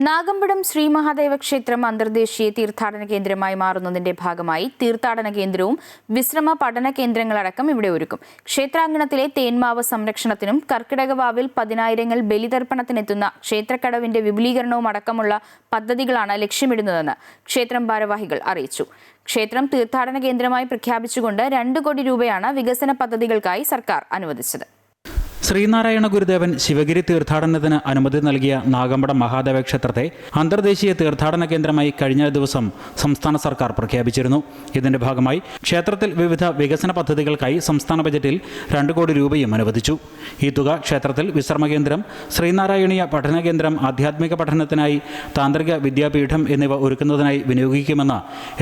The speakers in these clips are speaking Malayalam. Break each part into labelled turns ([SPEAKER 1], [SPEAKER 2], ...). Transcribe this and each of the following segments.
[SPEAKER 1] നാഗമ്പടം ശ്രീ മഹാദേവ ക്ഷേത്രം അന്തർദേശീയ തീർത്ഥാടന കേന്ദ്രമായി മാറുന്നതിന്റെ ഭാഗമായി തീർത്ഥാടന കേന്ദ്രവും വിശ്രമ പഠന കേന്ദ്രങ്ങളടക്കം ഇവിടെ ഒരുക്കും. ക്ഷേത്രാങ്കണത്തിലെ തേന്മാവ് സംരക്ഷണത്തിനും കർക്കിടകവാവിൽ 10,000 ബലിതർപ്പണത്തിനെത്തുന്ന ക്ഷേത്രക്കടവിന്റെ വിപുലീകരണവും അടക്കമുള്ള പദ്ധതികളാണ് ലക്ഷ്യമിടുന്നതെന്ന് ക്ഷേത്രം ഭാരവാഹികൾ അറിയിച്ചു. ക്ഷേത്രം തീർത്ഥാടന കേന്ദ്രമായി പ്രഖ്യാപിച്ചുകൊണ്ട് 2 കോടി രൂപയാണ് വികസന പദ്ധതികൾക്കായി സർക്കാർ അനുവദിച്ചത്.
[SPEAKER 2] ശ്രീനാരായണ ഗുരുദേവൻ ശിവഗിരി തീർത്ഥാടനത്തിന് അനുമതി നൽകിയ നാഗമ്പടം മഹാദേവ ക്ഷേത്രത്തെ അന്തർദേശീയ തീർത്ഥാടന കേന്ദ്രമായി കഴിഞ്ഞ ദിവസം സംസ്ഥാന സർക്കാർ പ്രഖ്യാപിച്ചിരുന്നു. ഇതിന്റെ ഭാഗമായി ക്ഷേത്രത്തിൽ വിവിധ വികസന പദ്ധതികൾക്കായി സംസ്ഥാന ബജറ്റിൽ 2 കോടി രൂപയും അനുവദിച്ചു. ഈ തുക ക്ഷേത്രത്തിൽ വിശ്രമകേന്ദ്രം, ശ്രീനാരായണീയ പഠന കേന്ദ്രം, ആധ്യാത്മിക പഠനത്തിനായി താന്ത്രിക വിദ്യാപീഠം എന്നിവ ഒരുക്കുന്നതിനായി വിനിയോഗിക്കുമെന്ന്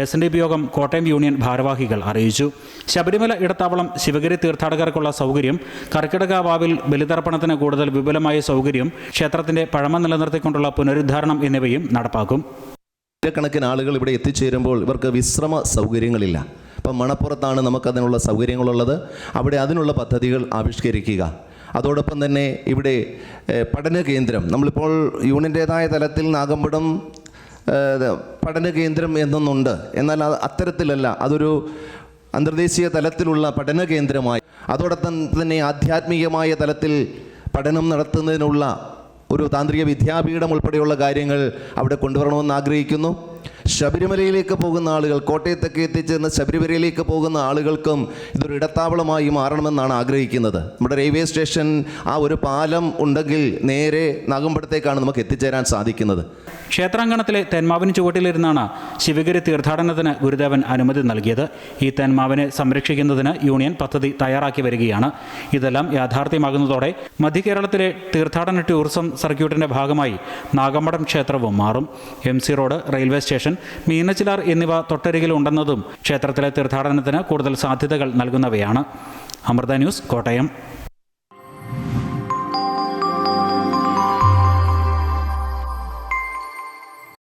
[SPEAKER 2] SNDP യോഗം കോട്ടയം യൂണിയൻ ഭാരവാഹികൾ അറിയിച്ചു. ശബരിമല ഇടത്താവളം, ശിവഗിരി തീർത്ഥാടകർക്കുള്ള സൗകര്യം, കർക്കിടകവാവിൽ ബലിതർപ്പണത്തിന് കൂടുതൽ വിപുലമായ സൗകര്യം, ക്ഷേത്രത്തിന്റെ പഴമ നിലനിർത്തിക്കൊണ്ടുള്ള പുനരുദ്ധാരണം എന്നിവയും നടപ്പാക്കും.
[SPEAKER 3] ആയിരക്കണക്കിന് ആളുകൾ ഇവിടെ എത്തിച്ചേരുമ്പോൾ ഇവർക്ക് വിശ്രമ സൗകര്യങ്ങളില്ല. ഇപ്പം മണപ്പുറത്താണ് നമുക്കതിനുള്ള സൗകര്യങ്ങളുള്ളത്. അവിടെ അതിനുള്ള പദ്ധതികൾ ആവിഷ്കരിക്കുക. അതോടൊപ്പം തന്നെ ഇവിടെ പഠന കേന്ദ്രം, നമ്മളിപ്പോൾ യൂണിയൻ്റേതായ തലത്തിൽ നാഗമ്പടം പഠന കേന്ദ്രം എന്നൊന്നുണ്ട്. എന്നാൽ അത്തരത്തിലല്ല, അതൊരു അന്തർദേശീയ തലത്തിലുള്ള പഠന കേന്ദ്രമായി, അതോടൊപ്പം തന്നെ ആധ്യാത്മികമായ തലത്തിൽ പഠനം നടത്തുന്നതിനുള്ള ഒരു താന്ത്രിക വിദ്യാപീഠം ഉൾപ്പെടെയുള്ള കാര്യങ്ങൾ അവിടെ കൊണ്ടുവരണമെന്ന് ആഗ്രഹിക്കുന്നു. ശബരിമലയിലേക്ക് പോകുന്ന ആളുകൾ, കോട്ടയത്തൊക്കെ എത്തിച്ചേർന്ന് ശബരിമലയിലേക്ക് പോകുന്ന ആളുകൾക്കും ഇതൊരു ഇടത്താവളമായി മാറണമെന്നാണ് ആഗ്രഹിക്കുന്നത്. നമ്മുടെ റെയിൽവേ സ്റ്റേഷൻ ആ ഒരു പാലം ഉണ്ടെങ്കിൽ നേരെ നാഗമ്പടത്തേക്കാണ് നമുക്ക് എത്തിച്ചേരാൻ സാധിക്കുന്നത്.
[SPEAKER 2] ക്ഷേത്രാങ്കണത്തിലെ തെന്മാവിന് ചുവട്ടിലിരുന്നാണ് ശിവഗിരി തീർത്ഥാടനത്തിന് ഗുരുദേവൻ അനുമതി നൽകിയത്. ഈ തെന്മാവിനെ സംരക്ഷിക്കുന്നതിന് യൂണിയൻ പദ്ധതി തയ്യാറാക്കി വരികയാണ്. ഇതെല്ലാം യാഥാർത്ഥ്യമാകുന്നതോടെ മധ്യകേരളത്തിലെ തീർത്ഥാടന ടൂറിസം സർക്യൂട്ടിന്റെ ഭാഗമായി നാഗമ്പടം ക്ഷേത്രവും മാറും. MC road, railway station, Meenachilar എന്നിവ തൊട്ടരികിലുണ്ടെന്നതും ക്ഷേത്രത്തിലെ തീർത്ഥാടനത്തിന് കൂടുതൽ സാധ്യതകൾ നൽകുന്നവയാണ്. അമൃത ന്യൂസ്, കോട്ടയം.